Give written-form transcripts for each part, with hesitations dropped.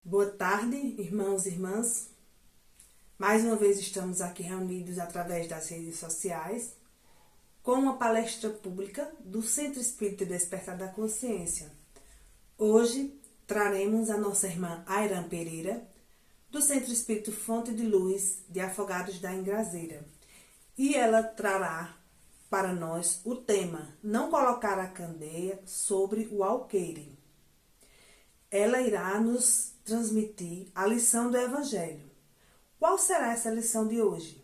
Boa tarde, irmãos e irmãs. Mais uma vez estamos aqui reunidos através das redes sociais com uma palestra pública do Centro Espírita Despertar da Consciência. Hoje traremos a nossa irmã Airan Pereira, do Centro Espírita Fonte de Luz de Afogados da Engrazeira. E ela trará para nós o tema Não Colocar a Candeia sobre o Alqueire. Ela irá nos transmitir a lição do Evangelho. Qual será essa lição de hoje?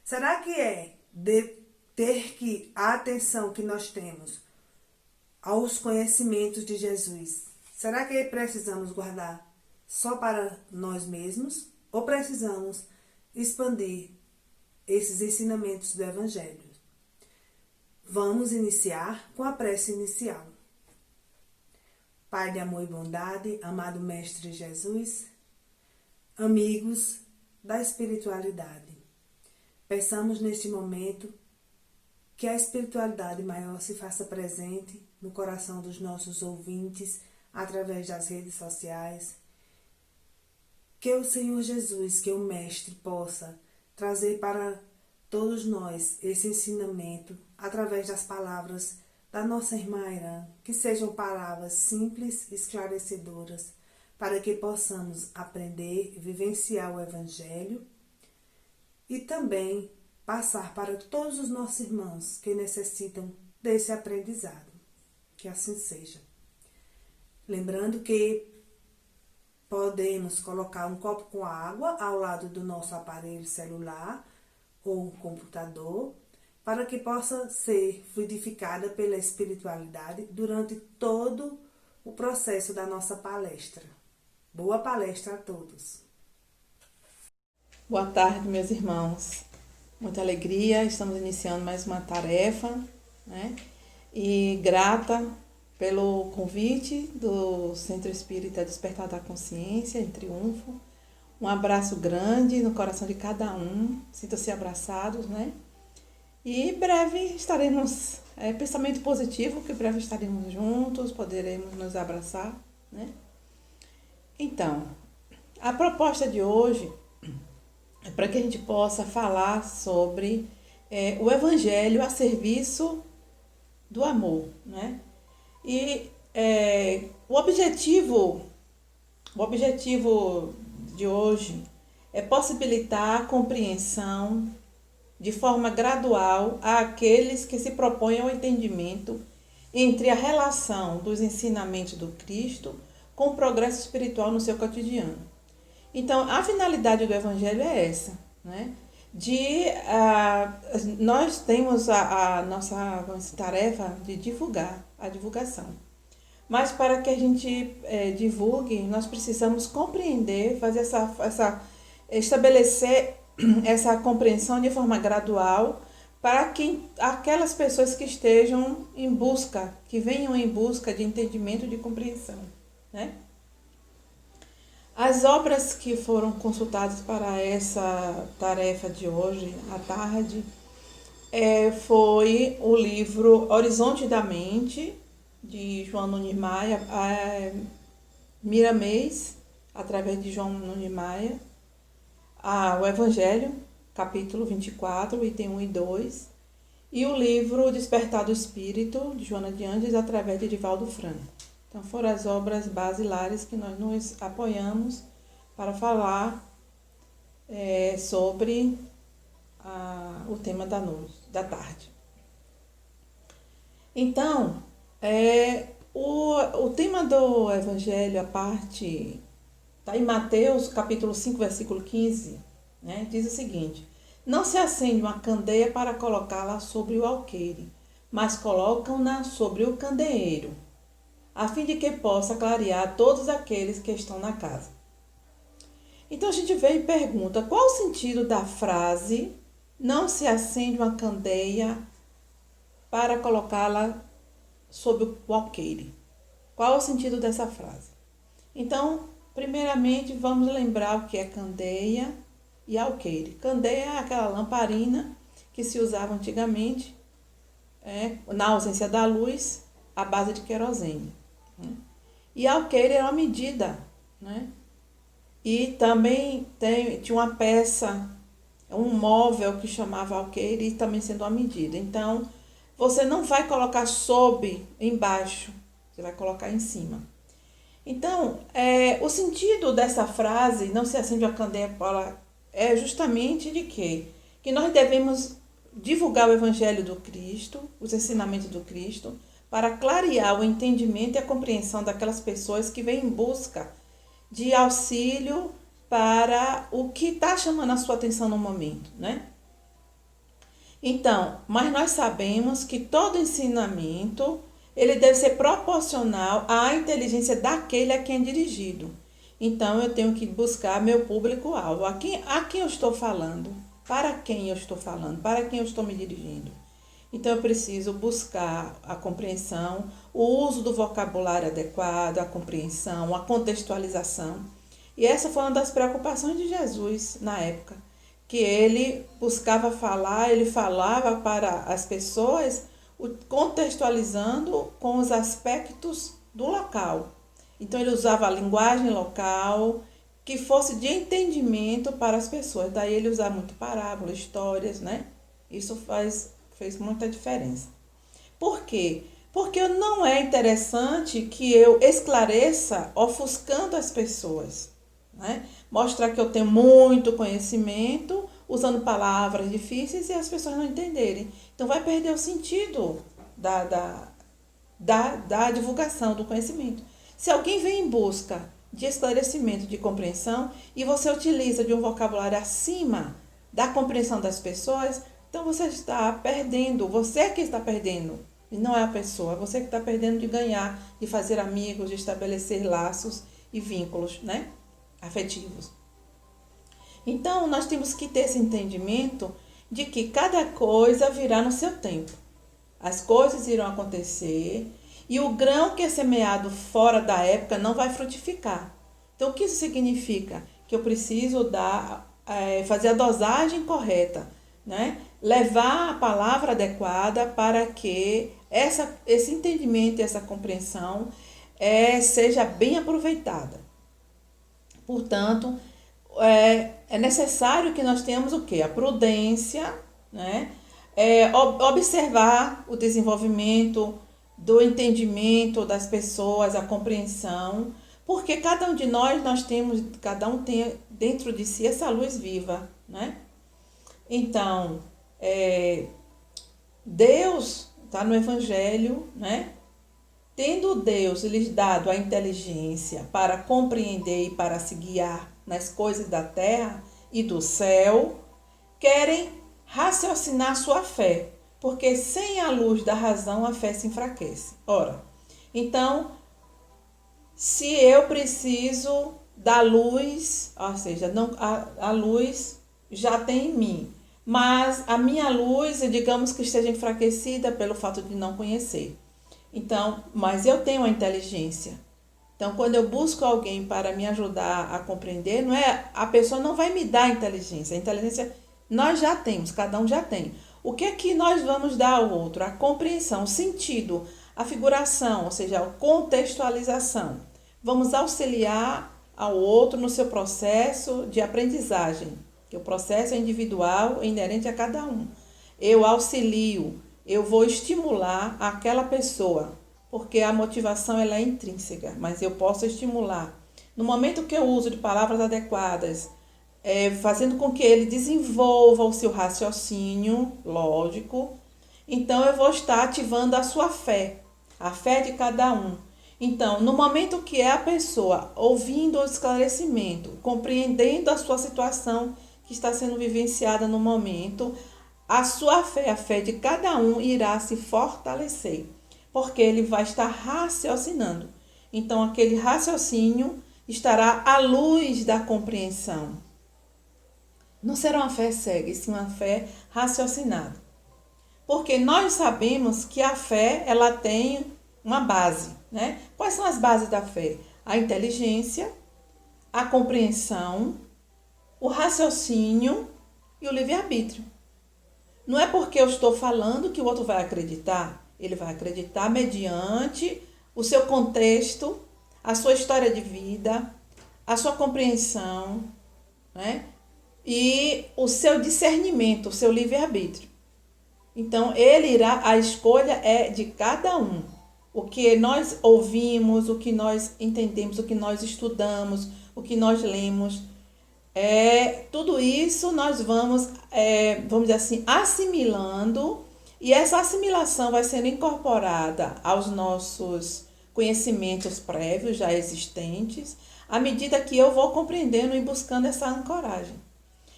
Será que é de ter que a atenção que nós temos aos conhecimentos de Jesus? Será que precisamos guardar só para nós mesmos ou precisamos expandir esses ensinamentos do Evangelho? Vamos iniciar com a prece inicial. Pai de amor e bondade, amado Mestre Jesus, amigos da espiritualidade, peçamos neste momento que a espiritualidade maior se faça presente no coração dos nossos ouvintes através das redes sociais, que o Senhor Jesus, que o Mestre possa trazer para todos nós esse ensinamento através das palavras da nossa irmã Airan, que sejam palavras simples e esclarecedoras, para que possamos aprender, vivenciar o Evangelho e também passar para todos os nossos irmãos que necessitam desse aprendizado. Que assim seja. Lembrando que podemos colocar um copo com água ao lado do nosso aparelho celular ou computador, para que possa ser fluidificada pela espiritualidade durante todo o processo da nossa palestra. Boa palestra a todos. Boa tarde, meus irmãos. Muita alegria, estamos iniciando mais uma tarefa, né? E grata pelo convite do Centro Espírita Despertar da Consciência, em Triunfo. Um abraço grande no coração de cada um, sintam-se abraçados, né? E breve estaremos, pensamento positivo, que breve estaremos juntos, poderemos nos abraçar, né? Então, a proposta de hoje é para que a gente possa falar sobre o Evangelho a serviço do amor, né? E o objetivo de hoje é possibilitar a compreensão de forma gradual àqueles que se propõem ao entendimento entre a relação dos ensinamentos do Cristo com o progresso espiritual no seu cotidiano. Então, a finalidade do Evangelho é essa, né? Nós temos a nossa tarefa de divulgar, a divulgação. Mas para que a gente divulgue, nós precisamos compreender, fazer estabelecer essa compreensão de forma gradual para que aquelas pessoas que estejam em busca, que venham em busca de entendimento e de compreensão, né? As obras que foram consultadas para essa tarefa de hoje, à tarde, foi o livro Horizonte da Mente, de João Nunes Maia, Miramês, através de João Nunes Maia, o Evangelho, capítulo 24, item 1 e 2, e o livro Despertar do Espírito, de Joana de Andes, através de Divaldo Franco. Então, foram as obras basilares que nós nos apoiamos para falar sobre o tema da tarde. Então, o tema do Evangelho, a parte está em Mateus, capítulo 5, versículo 15, né? Diz o seguinte: não se acende uma candeia para colocá-la sobre o alqueire, mas colocam-na sobre o candeeiro, a fim de que possa clarear todos aqueles que estão na casa. Então a gente vem e pergunta, qual o sentido da frase não se acende uma candeia para colocá-la sobre o alqueire? Qual o sentido dessa frase? Então, primeiramente, vamos lembrar o que é candeia e alqueire. Candeia é aquela lamparina que se usava antigamente, na ausência da luz, à base de querosene. E alqueire é uma medida né? E também tinha uma peça, um móvel que chamava alqueire e também sendo uma medida. Então, você não vai colocar embaixo, você vai colocar em cima. Então, o sentido dessa frase, não se acende a candeia, é justamente de quê? Que nós devemos divulgar o Evangelho do Cristo, os ensinamentos do Cristo, para clarear o entendimento e a compreensão daquelas pessoas que vêm em busca de auxílio para o que está chamando a sua atenção no momento, né? Então, mas nós sabemos que todo ensinamento, ele deve ser proporcional à inteligência daquele a quem é dirigido. Então, eu tenho que buscar meu público-alvo. A quem eu estou falando? Para quem eu estou falando? Para quem eu estou me dirigindo? Então, eu preciso buscar a compreensão, o uso do vocabulário adequado, a compreensão, a contextualização. E essa foi uma das preocupações de Jesus na época, que ele buscava falar, ele falava para as pessoas contextualizando com os aspectos do local. Então, ele usava a linguagem local, que fosse de entendimento para as pessoas. Daí ele usava muito parábola, histórias, né? Isso fez muita diferença. Por quê? Porque não é interessante que eu esclareça ofuscando as pessoas, né? Mostrar que eu tenho muito conhecimento, usando palavras difíceis e as pessoas não entenderem. Então vai perder o sentido da divulgação do conhecimento. Se alguém vem em busca de esclarecimento, de compreensão, e você utiliza de um vocabulário acima da compreensão das pessoas, então você está perdendo, você que está perdendo, e não é a pessoa, você que está perdendo de ganhar, de fazer amigos, de estabelecer laços e vínculos, né, afetivos. Então, nós temos que ter esse entendimento de que cada coisa virá no seu tempo. As coisas irão acontecer e o grão que é semeado fora da época não vai frutificar. Então, o que isso significa? Que eu preciso fazer a dosagem correta, né? Levar a palavra adequada para que esse entendimento e essa compreensão seja bem aproveitada. Portanto, é necessário que nós tenhamos o quê? A prudência, né? Observar o desenvolvimento do entendimento das pessoas, a compreensão, porque cada um de nós cada um tem dentro de si essa luz viva, né? Então, Deus está no Evangelho, né? Tendo Deus lhes dado a inteligência para compreender e para se guiar nas coisas da terra e do céu, querem raciocinar sua fé, porque sem a luz da razão a fé se enfraquece. Ora, então, se eu preciso da luz, ou seja, a luz já tem em mim, mas a minha luz, digamos que esteja enfraquecida pelo fato de não conhecer. Então, mas eu tenho a inteligência. Então, quando eu busco alguém para me ajudar a compreender, a pessoa não vai me dar a inteligência nós já temos, cada um já tem. O que é que nós vamos dar ao outro? A compreensão, o sentido, a figuração, ou seja, a contextualização. Vamos auxiliar ao outro no seu processo de aprendizagem, que o processo é individual, é inerente a cada um. Eu auxilio, eu vou estimular aquela pessoa, porque a motivação ela é intrínseca, mas eu posso estimular. No momento que eu uso de palavras adequadas, fazendo com que ele desenvolva o seu raciocínio lógico, então eu vou estar ativando a sua fé, a fé de cada um. Então, no momento que é a pessoa ouvindo o esclarecimento, compreendendo a sua situação que está sendo vivenciada no momento, a sua fé, a fé de cada um irá se fortalecer, porque ele vai estar raciocinando. Então, aquele raciocínio estará à luz da compreensão. Não será uma fé cega, e sim uma fé raciocinada. Porque nós sabemos que a fé ela tem uma base, né? Quais são as bases da fé? A inteligência, a compreensão, o raciocínio e o livre-arbítrio. Não é porque eu estou falando que o outro vai acreditar. Ele vai acreditar mediante o seu contexto, a sua história de vida, a sua compreensão, né? E o seu discernimento, o seu livre-arbítrio. Então, a escolha é de cada um. O que nós ouvimos, o que nós entendemos, o que nós estudamos, o que nós lemos, tudo isso nós vamos dizer assim, assimilando, e essa assimilação vai sendo incorporada aos nossos conhecimentos prévios já existentes, à medida que eu vou compreendendo e buscando essa ancoragem.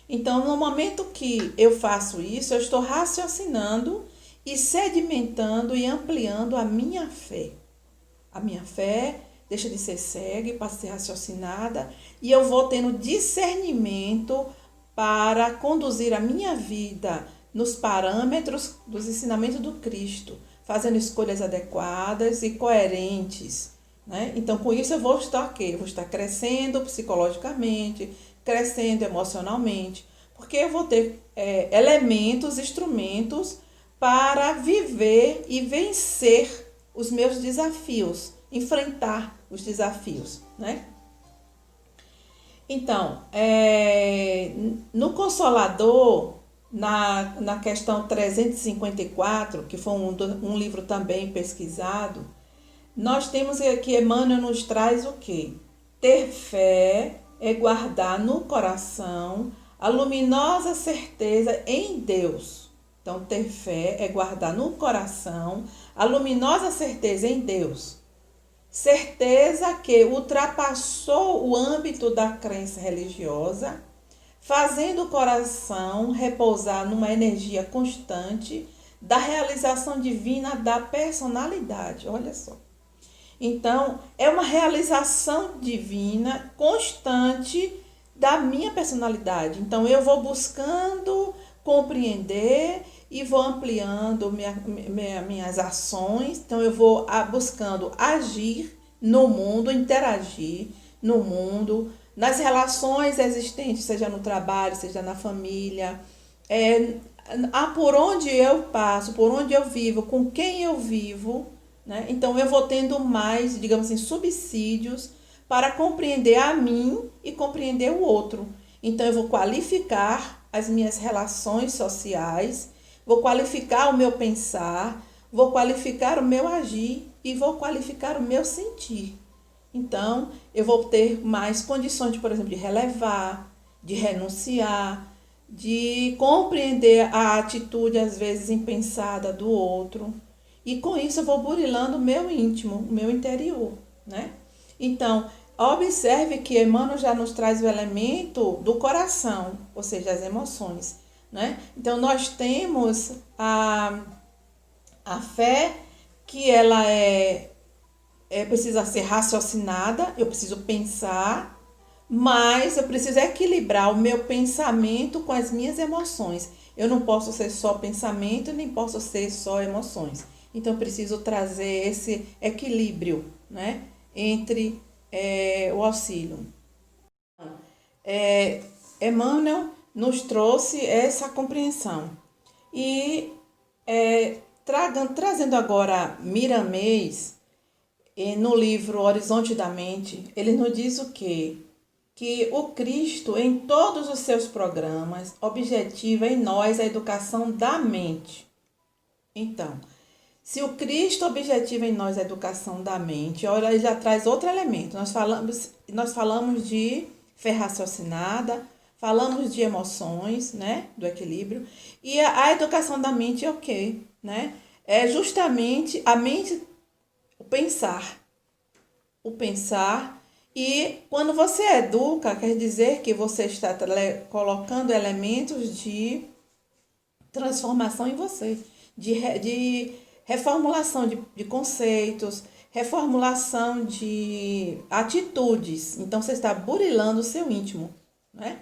Então, no momento que eu faço isso, eu estou raciocinando e sedimentando e ampliando a minha fé. A minha fé deixa de ser cega e passa a ser raciocinada, e eu vou tendo discernimento para conduzir a minha vida nos parâmetros dos ensinamentos do Cristo, fazendo escolhas adequadas e coerentes, né? Então, com isso eu vou estar o quê? Eu vou estar crescendo psicologicamente, crescendo emocionalmente, porque eu vou ter elementos, instrumentos para viver e vencer os meus desafios, enfrentar os desafios, né? Então, no Consolador, na questão 354, que foi um livro também pesquisado, nós temos que Emmanuel nos traz o quê? Ter fé é guardar no coração a luminosa certeza em Deus. Então, ter fé é guardar no coração a luminosa certeza em Deus. Certeza que ultrapassou o âmbito da crença religiosa, fazendo o coração repousar numa energia constante da realização divina da personalidade. Olha só. Então, é uma realização divina constante da minha personalidade. Então, eu vou buscando compreender e vou ampliando minhas ações. Então, eu vou buscando agir no mundo, interagir no mundo, nas relações existentes, seja no trabalho, seja na família, por onde eu passo, por onde eu vivo, com quem eu vivo, né? Então, eu vou tendo mais, digamos assim, subsídios para compreender a mim e compreender o outro. Então, eu vou qualificar as minhas relações sociais, vou qualificar o meu pensar, vou qualificar o meu agir e vou qualificar o meu sentir. Então, eu vou ter mais condições, por exemplo, de relevar, de renunciar, de compreender a atitude, às vezes, impensada do outro. E com isso eu vou burilando o meu íntimo, o meu interior, né? Então, observe que Emmanuel já nos traz o elemento do coração, ou seja, as emoções, né? Então, nós temos a fé, que ela precisa ser raciocinada, eu preciso pensar, mas eu preciso equilibrar o meu pensamento com as minhas emoções. Eu não posso ser só pensamento, nem posso ser só emoções. Então, eu preciso trazer esse equilíbrio, né, entre o auxílio. Emmanuel nos trouxe essa compreensão. E trazendo agora Miramês, no livro Horizonte da Mente, ele nos diz o quê? Que o Cristo, em todos os seus programas, objetiva em nós a educação da mente. Então, se o Cristo objetiva em nós a educação da mente, olha, ele já traz outro elemento. Nós falamos de fé raciocinada, falamos de emoções, né, do equilíbrio, e a educação da mente é o quê? Né? É justamente a mente, o pensar. E quando você educa, quer dizer que você está colocando elementos de transformação em você, de reformulação de conceitos, reformulação de atitudes. Então, você está burilando o seu íntimo, né?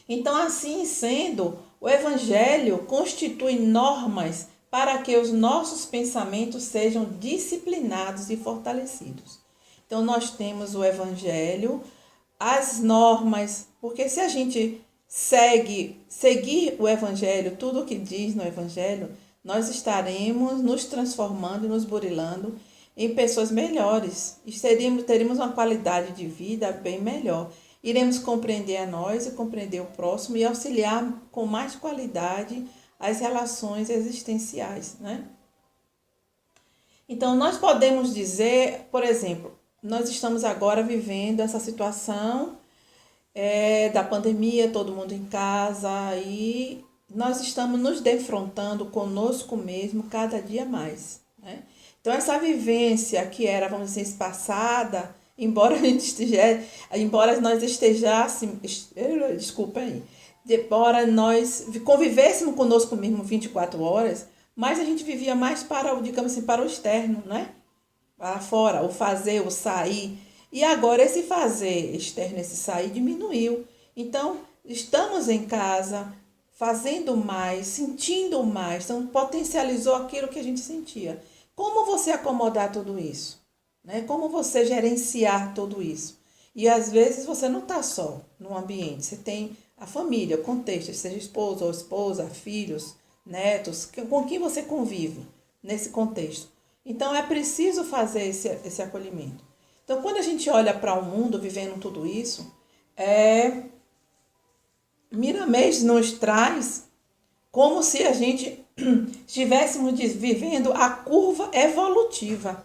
Então, assim sendo, o Evangelho constitui normas para que os nossos pensamentos sejam disciplinados e fortalecidos. Então, nós temos o Evangelho, as normas, porque se a gente seguir o Evangelho, tudo o que diz no Evangelho, nós estaremos nos transformando e nos burilando em pessoas melhores e teríamos uma qualidade de vida bem melhor. Iremos compreender a nós e compreender o próximo e auxiliar com mais qualidade as relações existenciais, né? Então, nós podemos dizer, por exemplo, nós estamos agora vivendo essa situação da pandemia, todo mundo em casa, e nós estamos nos defrontando conosco mesmo cada dia mais, né? Então, essa vivência que era, vamos dizer, espaçada, embora nós estejamos, desculpa aí, embora nós convivêssemos conosco mesmo 24 horas, mas a gente vivia mais para, digamos assim, para o externo, né? Para fora, o fazer, o sair. E agora esse fazer externo, esse sair diminuiu. Então, estamos em casa, fazendo mais, sentindo mais. Então, potencializou aquilo que a gente sentia. Como você acomodar tudo isso? Né? Como você gerenciar tudo isso? E às vezes você não está só no ambiente. Você tem a família, o contexto, seja esposa ou esposa, filhos, netos, com quem você convive nesse contexto. Então, é preciso fazer esse acolhimento. Então, quando a gente olha para o mundo vivendo tudo isso, Miramês nos traz como se a gente estivéssemos vivendo a curva evolutiva,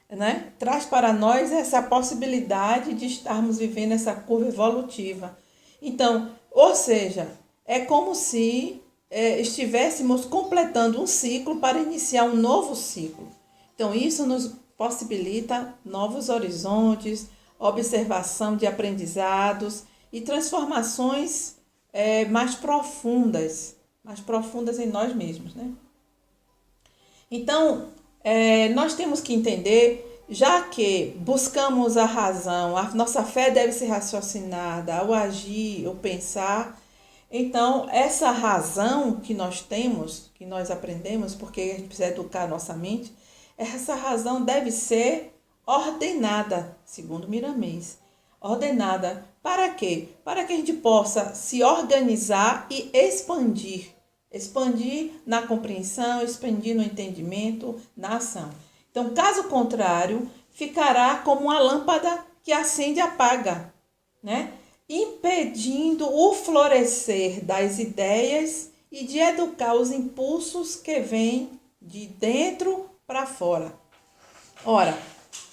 né? Traz para nós essa possibilidade de estarmos vivendo essa curva evolutiva. Então, ou seja, é como se estivéssemos completando um ciclo para iniciar um novo ciclo. Então, isso nos possibilita novos horizontes, observação de aprendizados e transformações mais profundas em nós mesmos, né? Então, nós temos que entender, já que buscamos a razão, a nossa fé deve ser raciocinada, ao agir, ao pensar. Então, essa razão que nós temos, que nós aprendemos, porque a gente precisa educar a nossa mente, essa razão deve ser ordenada, segundo Miramês. Ordenada para quê? Para que a gente possa se organizar e expandir. Expandir na compreensão, expandir no entendimento, na ação. Então, caso contrário, ficará como uma lâmpada que acende e apaga, né? Impedindo o florescer das ideias e de educar os impulsos que vêm de dentro para fora. Ora,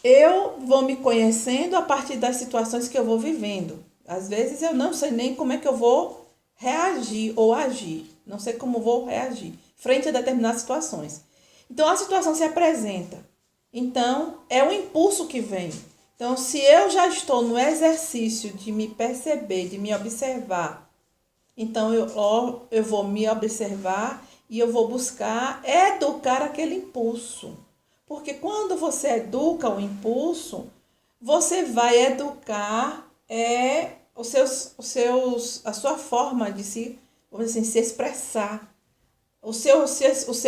eu vou me conhecendo a partir das situações que eu vou vivendo. Às vezes eu não sei nem como é que eu vou reagir ou agir. Não sei como vou reagir frente a determinadas situações. Então, a situação se apresenta. Então, é um impulso que vem. Então, se eu já estou no exercício de me perceber, de me observar, então eu vou me observar e eu vou buscar educar aquele impulso. Porque quando você educa o impulso, você vai educar a sua forma de vamos dizer assim, se expressar, o seu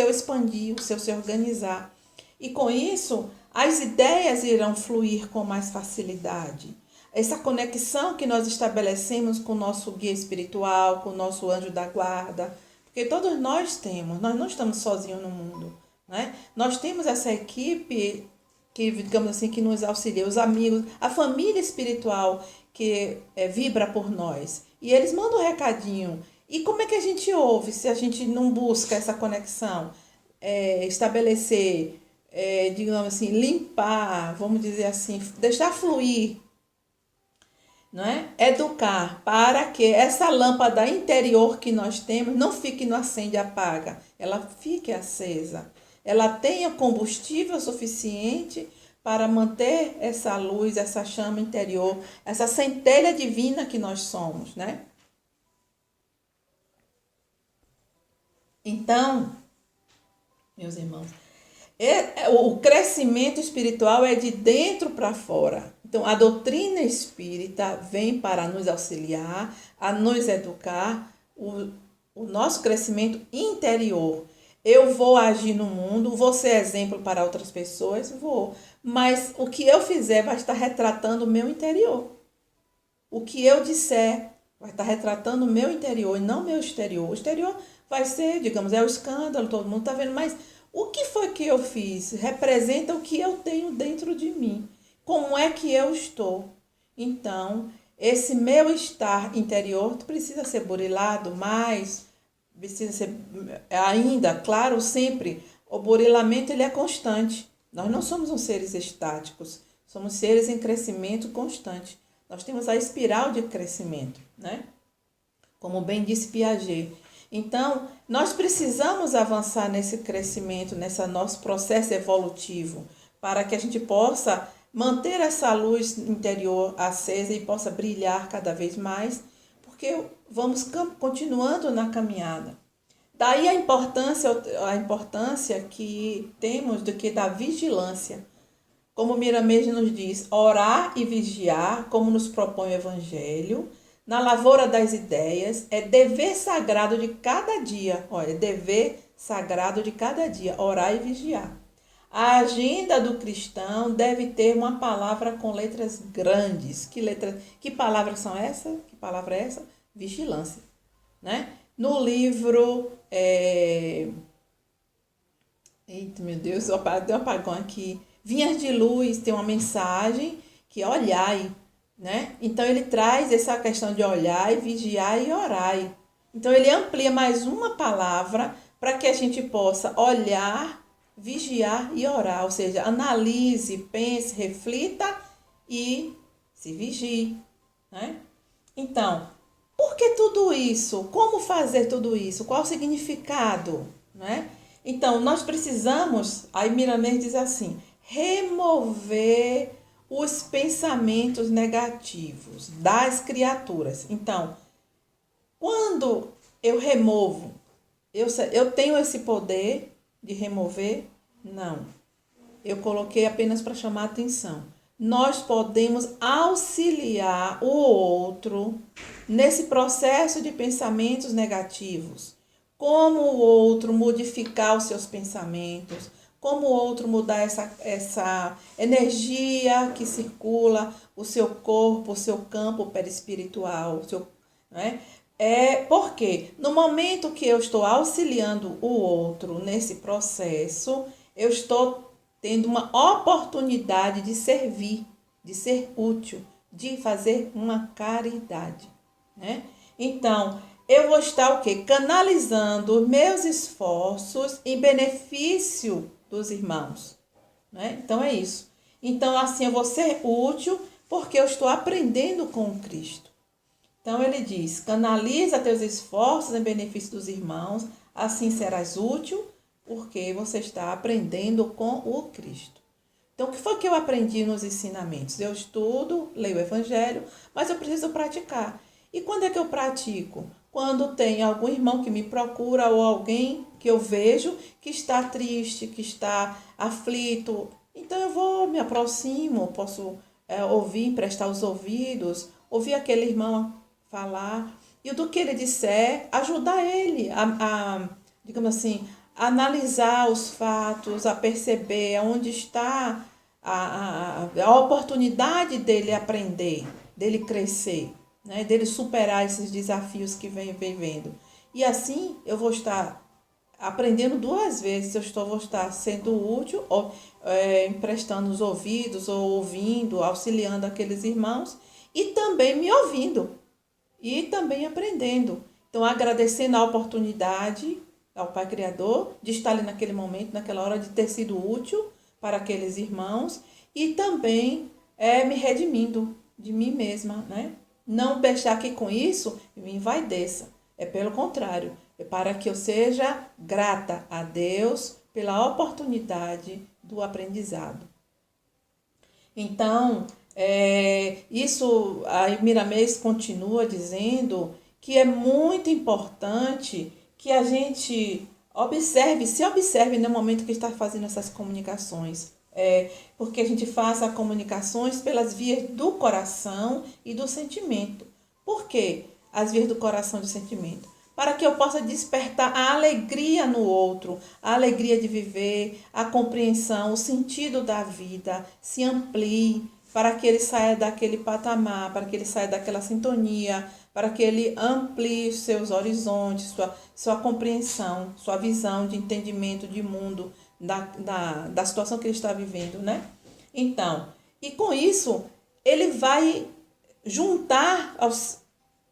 expandir, o seu se organizar. E com isso, as ideias irão fluir com mais facilidade. Essa conexão que nós estabelecemos com o nosso guia espiritual, com o nosso anjo da guarda, porque todos nós não estamos sozinhos no mundo, né? Nós temos essa equipe que, digamos assim, que nos auxilia, os amigos, a família espiritual que vibra por nós. E eles mandam um recadinho. E como é que a gente ouve se a gente não busca essa conexão? Estabelecer, digamos assim, limpar, vamos dizer assim, deixar fluir, não é? Educar para que essa lâmpada interior que nós temos não fique no acende e apaga, ela fique acesa, ela tenha combustível suficiente para manter essa luz, essa chama interior, essa centelha divina que nós somos, né? Então, meus irmãos, o crescimento espiritual é de dentro para fora. Então, a doutrina espírita vem para nos auxiliar, a nos educar, o nosso crescimento interior. Eu vou agir no mundo, vou ser exemplo para outras pessoas, vou. Mas o que eu fizer vai estar retratando o meu interior. O que eu disser vai estar retratando o meu interior e não o meu exterior. O exterior vai ser, digamos, é o escândalo, todo mundo está vendo, mas O que foi que eu fiz? Representa o que eu tenho dentro de mim. Como é que eu estou? Então, esse meu estar interior precisa ser burilado, mas precisa ser ainda, claro, sempre. O burilamento ele é constante. Nós não somos uns seres estáticos, somos seres em crescimento constante. Nós temos a espiral de crescimento, né? Como bem disse Piaget. Então, nós precisamos avançar nesse crescimento, nesse nosso processo evolutivo, para que a gente possa manter essa luz interior acesa e possa brilhar cada vez mais, porque vamos continuando na caminhada. Daí a importância que temos do que da vigilância. Como Miramês nos diz, orar e vigiar, como nos propõe o Evangelho, na lavoura das ideias, é dever sagrado de cada dia. Olha, dever sagrado de cada dia, orar e vigiar. A agenda do cristão deve ter uma palavra com letras grandes. Que palavras são essas? Que palavra é essa? Vigilância, né? No livro... Eita, meu Deus, deu um apagão aqui. Vinhas de Luz tem uma mensagem que é olhai, né? Então ele traz essa questão de olhar, vigiar e orar. Então ele amplia mais uma palavra para que a gente possa olhar, vigiar e orar, ou seja, analise, pense, reflita e se vigie, né? Então, por que tudo isso? Como fazer tudo isso? Qual o significado, né? Então, nós precisamos, aí Miramês diz assim, remover os pensamentos negativos das criaturas. Então, quando eu removo, eu tenho esse poder de remover? Não. Eu coloquei apenas para chamar a atenção. Nós podemos auxiliar o outro nesse processo de pensamentos negativos. Como o outro modificar os seus pensamentos, como o outro mudar essa energia que circula o seu corpo, o seu campo perispiritual, né? Porque no momento que eu estou auxiliando o outro nesse processo, eu estou tendo uma oportunidade de servir, de ser útil, de fazer uma caridade, né? Então, eu vou estar o quê? Canalizando meus esforços em benefício dos irmãos, né? Então é isso. Então assim eu vou ser útil porque eu estou aprendendo com Cristo. Então ele diz, canaliza teus esforços em benefício dos irmãos, assim serás útil porque você está aprendendo com o Cristo. Então o que foi que eu aprendi nos ensinamentos? Eu estudo, leio o Evangelho, mas eu preciso praticar. E quando é que eu pratico? Quando tem algum irmão que me procura ou alguém que eu vejo que está triste, que está aflito. Então eu me aproximo, posso ouvir, prestar os ouvidos, ouvir aquele irmão falar. E do que ele disser, ajudar ele digamos assim, a analisar os fatos, a perceber onde está a oportunidade dele aprender, dele crescer, né, dele superar esses desafios que vem vivendo. E assim eu vou estar aprendendo duas vezes, vou estar sendo útil, ou emprestando os ouvidos, ou ouvindo, auxiliando aqueles irmãos, e também me ouvindo, e também aprendendo. Então, agradecendo a oportunidade ao Pai Criador de estar ali naquele momento, naquela hora, de ter sido útil para aqueles irmãos, e também me redimindo de mim mesma, né? Não deixar que com isso me envaideça. É pelo contrário, é para que eu seja grata a Deus pela oportunidade do aprendizado. Então, isso, a Miramês continua dizendo que é muito importante que a gente se observe no momento que está fazendo essas comunicações. Porque a gente faça comunicações pelas vias do coração e do sentimento. Por quê? As vias do coração e do sentimento. Para que eu possa despertar a alegria no outro, a alegria de viver, a compreensão, o sentido da vida se amplie, para que ele saia daquele patamar, para que ele saia daquela sintonia, para que ele amplie seus horizontes, sua compreensão, sua visão de entendimento de mundo, da situação que ele está vivendo, né? Então, e com isso, ele vai juntar as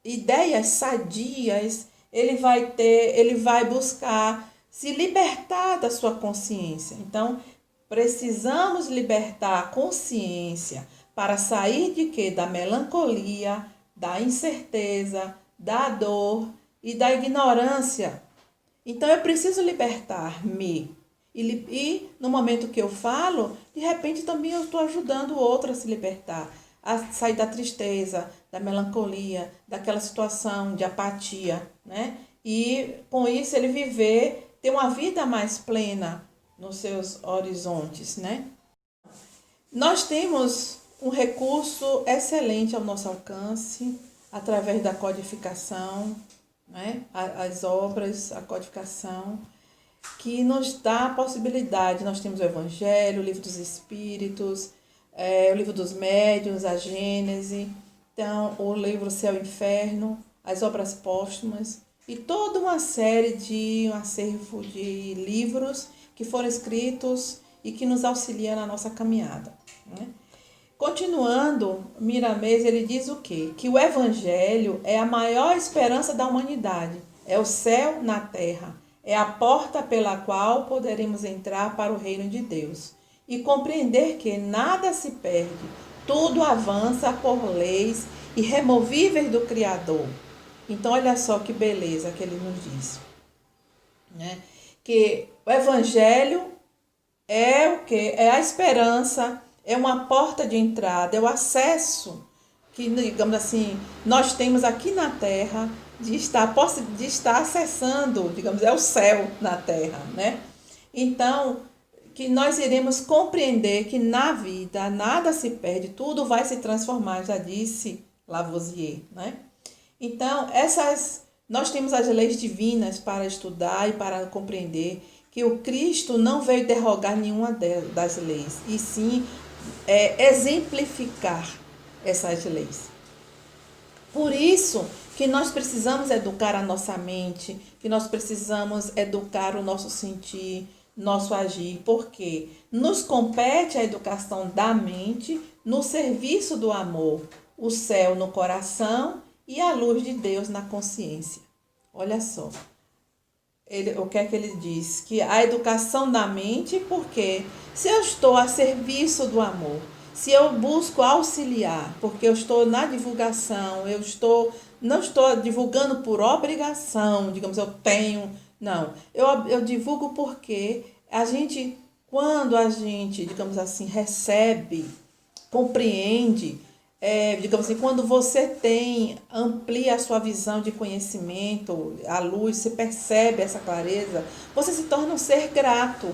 ideias sadias, ele vai buscar se libertar da sua consciência. Então, precisamos libertar a consciência para sair de quê? Da melancolia, da incerteza, da dor e da ignorância. Então, eu preciso libertar-me. E no momento que eu falo, de repente também eu estou ajudando o outro a se libertar, a sair da tristeza, da melancolia, daquela situação de apatia, né? E com isso ele ter uma vida mais plena nos seus horizontes, né? Nós temos um recurso excelente ao nosso alcance, através da codificação, né? As obras, a codificação, que nos dá a possibilidade. Nós temos o Evangelho, o Livro dos Espíritos, o Livro dos Médiuns, a Gênese, então, o livro Céu e Inferno, as obras póstumas e toda uma série um acervo de livros que foram escritos e que nos auxiliam na nossa caminhada, né? Continuando, Miramês, ele diz o quê? Que o Evangelho é a maior esperança da humanidade, é o céu na terra, é a porta pela qual poderemos entrar para o reino de Deus e compreender que nada se perde, tudo avança por leis irremovíveis do Criador. Então, olha só que beleza que ele nos diz, né? Que o Evangelho é o quê? É a esperança, é uma porta de entrada, é o acesso que, digamos assim, nós temos aqui na Terra de estar acessando, digamos, é o céu na Terra, né? Então, que nós iremos compreender que na vida nada se perde, tudo vai se transformar, já disse Lavoisier, né? Então, nós temos as leis divinas para estudar e para compreender que o Cristo não veio derrogar nenhuma das leis, e sim exemplificar essas leis. Por isso que nós precisamos educar a nossa mente, que nós precisamos educar o nosso sentir, nosso agir, porque nos compete a educação da mente no serviço do amor, o céu no coração e a luz de Deus na consciência. Olha só, o que é que ele diz? Que a educação da mente, porque se eu estou a serviço do amor, se eu busco auxiliar, porque eu estou na divulgação, não estou divulgando por obrigação, digamos, eu tenho, não. Eu divulgo porque quando a gente, digamos assim, recebe, compreende, digamos assim, quando você amplia a sua visão de conhecimento, a luz, você percebe essa clareza, você se torna um ser grato.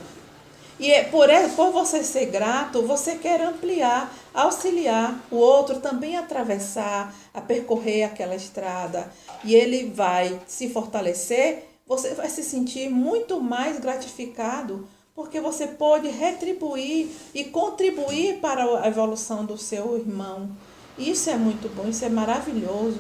E por você ser grato, você quer ampliar, auxiliar o outro também a atravessar, a percorrer aquela estrada. E ele vai se fortalecer, você vai se sentir muito mais gratificado, porque você pode retribuir e contribuir para a evolução do seu irmão. Isso é muito bom, isso é maravilhoso,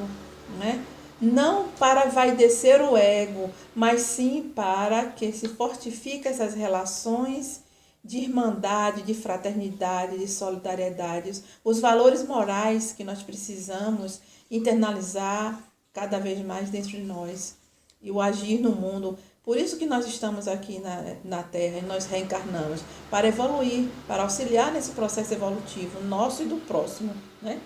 né? Não para vaidecer o ego, mas sim para que se fortifique essas relações de irmandade, de fraternidade, de solidariedade, os valores morais que nós precisamos internalizar cada vez mais dentro de nós e o agir no mundo. Por isso que nós estamos aqui na Terra e nós reencarnamos, para evoluir, para auxiliar nesse processo evolutivo nosso e do próximo, né?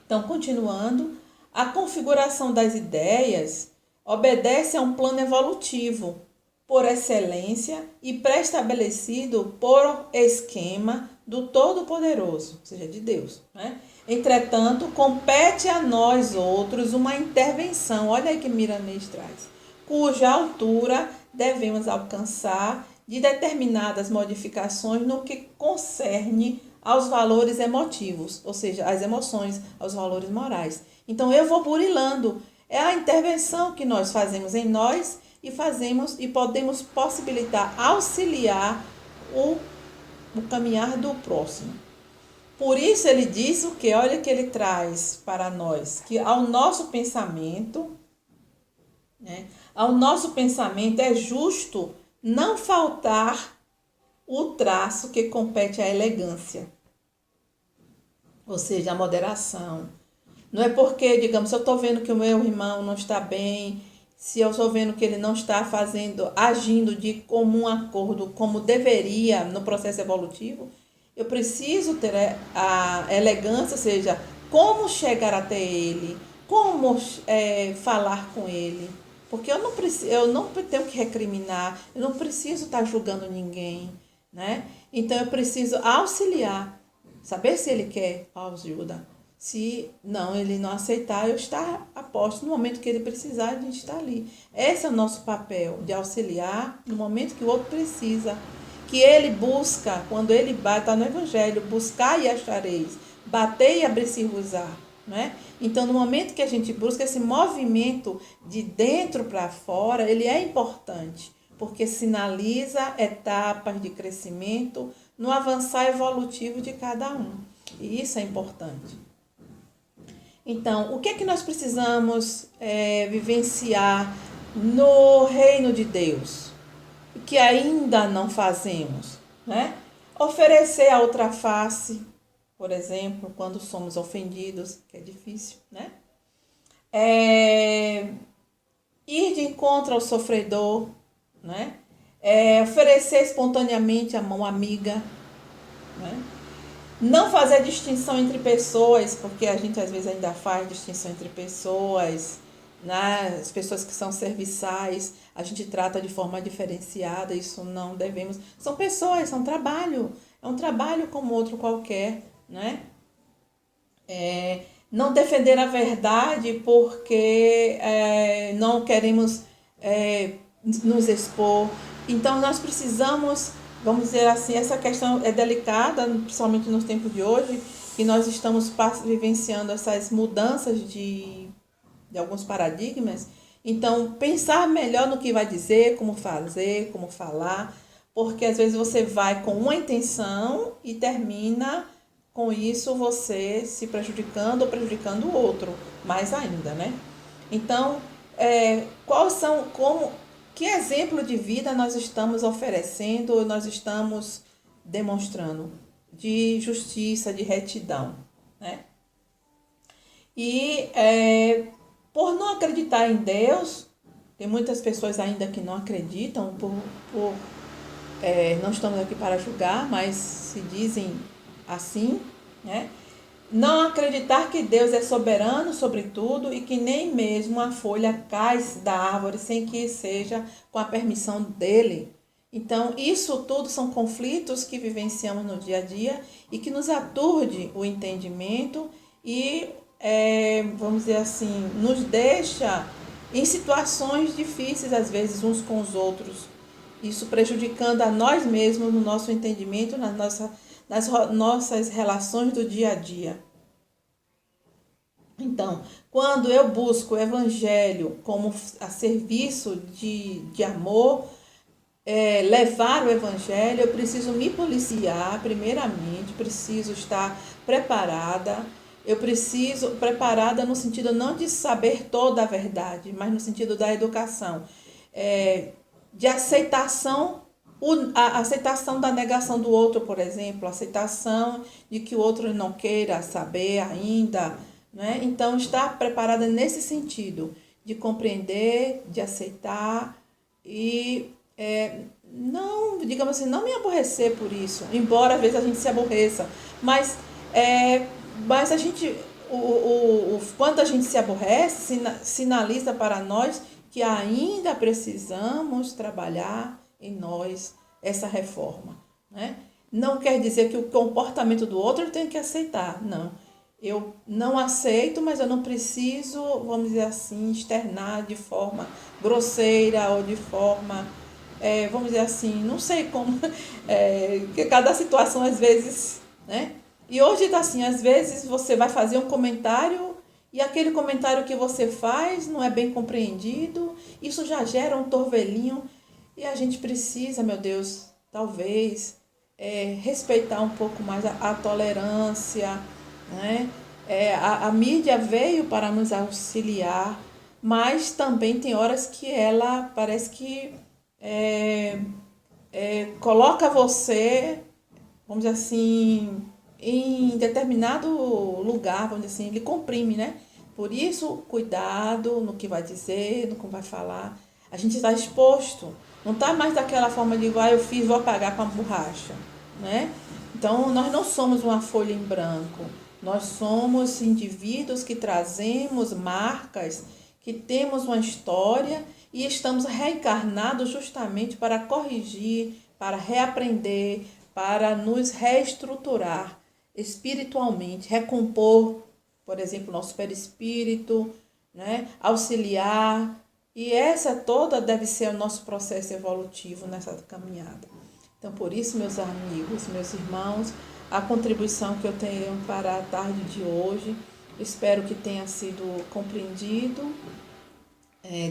Então, continuando, a configuração das ideias obedece a um plano evolutivo, por excelência e pré-estabelecido por esquema do Todo-Poderoso, ou seja, de Deus, né? Entretanto, compete a nós outros uma intervenção, olha aí que Miramês traz, cuja altura devemos alcançar de determinadas modificações no que concerne aos valores emotivos, ou seja, às emoções, aos valores morais. Então, eu vou burilando, é a intervenção que nós fazemos em nós e podemos possibilitar, auxiliar o caminhar do próximo. Por isso ele diz o que? Olha que ele traz para nós, que ao nosso pensamento, né, ao nosso pensamento é justo não faltar o traço que compete à elegância, ou seja, a moderação. Não é porque, digamos, se eu estou vendo que o meu irmão não está bem, se eu estou vendo que ele não está agindo de comum acordo como deveria no processo evolutivo, eu preciso ter a elegância, ou seja, como chegar até ele, como falar com ele. Porque eu não tenho que recriminar, eu não preciso estar julgando ninguém, né? Então eu preciso auxiliar, saber se ele quer ajuda. Se não, ele não aceitar, eu estar a posto no momento que ele precisar, a gente está ali. Esse é o nosso papel, de auxiliar no momento que o outro precisa. Que ele busca, quando ele bate, está no Evangelho, buscar e achareis, bater e abrir-se-vos-á. Né? Então, no momento que a gente busca esse movimento de dentro para fora, ele é importante, porque sinaliza etapas de crescimento no avançar evolutivo de cada um. E isso é importante. Então, o que é que nós precisamos vivenciar no reino de Deus, que ainda não fazemos, né? Oferecer a outra face, por exemplo, quando somos ofendidos, que é difícil, né? Ir de encontro ao sofredor, né? Oferecer espontaneamente a mão amiga, né? Não fazer distinção entre pessoas, porque a gente às vezes ainda faz distinção entre pessoas, né? As pessoas que são serviçais, a gente trata de forma diferenciada, isso não devemos. São pessoas, são trabalho, é um trabalho como outro qualquer, né? Não defender a verdade porque não queremos nos expor. Então nós precisamos, vamos dizer assim, essa questão é delicada, principalmente nos tempos de hoje, que nós estamos vivenciando essas mudanças de alguns paradigmas. Então, pensar melhor no que vai dizer, como fazer, como falar, porque às vezes você vai com uma intenção e termina com isso você se prejudicando ou prejudicando o outro, mais ainda, né? Então, que exemplo de vida nós estamos oferecendo, nós estamos demonstrando de justiça, de retidão, né? E por não acreditar em Deus, tem muitas pessoas ainda que não acreditam, não estamos aqui para julgar, mas se dizem assim, né? Não acreditar que Deus é soberano sobre tudo e que nem mesmo a folha cai da árvore sem que seja com a permissão dele. Então, isso tudo são conflitos que vivenciamos no dia a dia e que nos aturde o entendimento e, vamos dizer assim, nos deixa em situações difíceis, às vezes, uns com os outros. Isso prejudicando a nós mesmos no nosso entendimento, nas nossas relações do dia a dia. Então, quando eu busco o Evangelho como a serviço de amor, levar o Evangelho, eu preciso me policiar, primeiramente, preciso estar preparada. Eu preciso, preparada no sentido não de saber toda a verdade, mas no sentido da educação, de aceitação, a aceitação da negação do outro, por exemplo, a aceitação de que o outro não queira saber ainda, né? Então, estar preparada nesse sentido, de compreender, de aceitar e não, digamos assim, não me aborrecer por isso, embora às vezes a gente se aborreça, mas a gente, quando a gente se aborrece, sinaliza para nós que ainda precisamos trabalhar em nós essa reforma, né? Não quer dizer que o comportamento do outro eu tenho que aceitar, não. Eu não aceito, mas eu não preciso, vamos dizer assim, externar de forma grosseira ou de forma, vamos dizer assim, não sei como, porque cada situação às vezes, né? E hoje está assim, às vezes você vai fazer um comentário e aquele comentário que você faz não é bem compreendido, isso já gera um torvelinho e a gente precisa, meu Deus, talvez respeitar um pouco mais a tolerância, né? A mídia veio para nos auxiliar, mas também tem horas que ela parece que é, coloca você, vamos dizer assim, em determinado lugar, vamos dizer assim, ele comprime, né? Por isso, cuidado no que vai dizer, no que vai falar. A gente está exposto. Não está mais daquela forma de, eu fiz, vou apagar com a borracha, né? Então, nós não somos uma folha em branco. Nós somos indivíduos que trazemos marcas, que temos uma história e estamos reencarnados justamente para corrigir, para reaprender, para nos reestruturar espiritualmente, recompor, por exemplo, nosso perispírito, né? Auxiliar. E essa toda deve ser o nosso processo evolutivo nessa caminhada. Então, por isso, meus amigos, meus irmãos, a contribuição que eu tenho para a tarde de hoje, espero que tenha sido compreendido.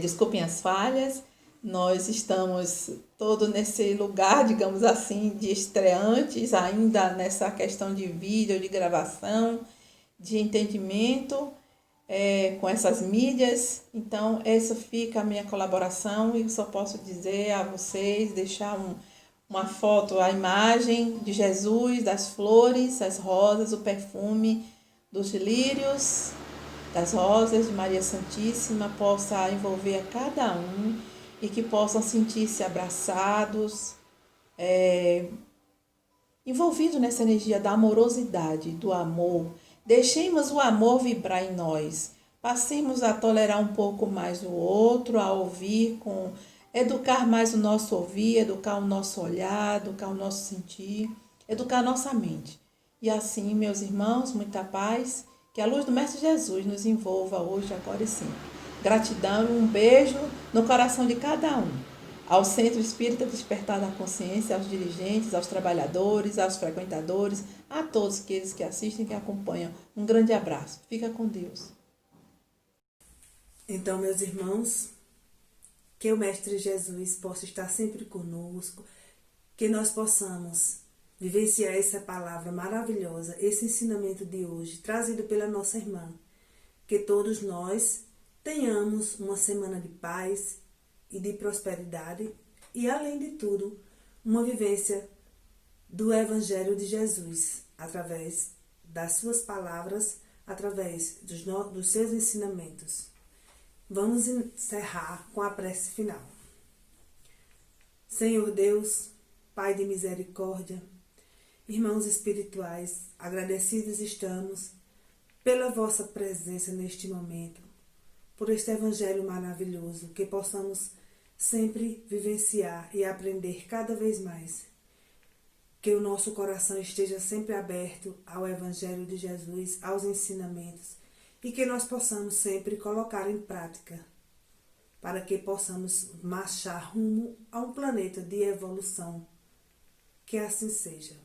Desculpem as falhas, nós estamos todo nesse lugar, digamos assim, de estreantes, ainda nessa questão de vídeo, de gravação, de entendimento com essas mídias. Então, essa fica a minha colaboração e só posso dizer a vocês, deixar uma foto, a imagem de Jesus, das flores, as rosas, o perfume dos lírios, das rosas de Maria Santíssima, possa envolver a cada um e que possam sentir-se abraçados, envolvidos nessa energia da amorosidade, do amor. Deixemos o amor vibrar em nós. Passemos a tolerar um pouco mais o outro, a ouvir educar mais o nosso ouvir, educar o nosso olhar, educar o nosso sentir, educar a nossa mente. E assim, meus irmãos, muita paz, que a luz do Mestre Jesus nos envolva hoje, agora e sempre. Gratidão e um beijo no coração de cada um. Ao Centro Espírita Despertar da Consciência, aos dirigentes, aos trabalhadores, aos frequentadores, a todos aqueles que assistem e que acompanham. Um grande abraço. Fica com Deus. Então, meus irmãos, que o Mestre Jesus possa estar sempre conosco, que nós possamos vivenciar essa palavra maravilhosa, esse ensinamento de hoje, trazido pela nossa irmã. Que todos nós tenhamos uma semana de paz e de prosperidade e, além de tudo, uma vivência do Evangelho de Jesus, através das suas palavras, através dos seus ensinamentos. Vamos encerrar com a prece final. Senhor Deus, Pai de misericórdia, irmãos espirituais, agradecidos estamos pela vossa presença neste momento, por este Evangelho maravilhoso, que possamos sempre vivenciar e aprender cada vez mais. Que o nosso coração esteja sempre aberto ao Evangelho de Jesus, aos ensinamentos, e que nós possamos sempre colocar em prática, para que possamos marchar rumo a um planeta de evolução. Que assim seja.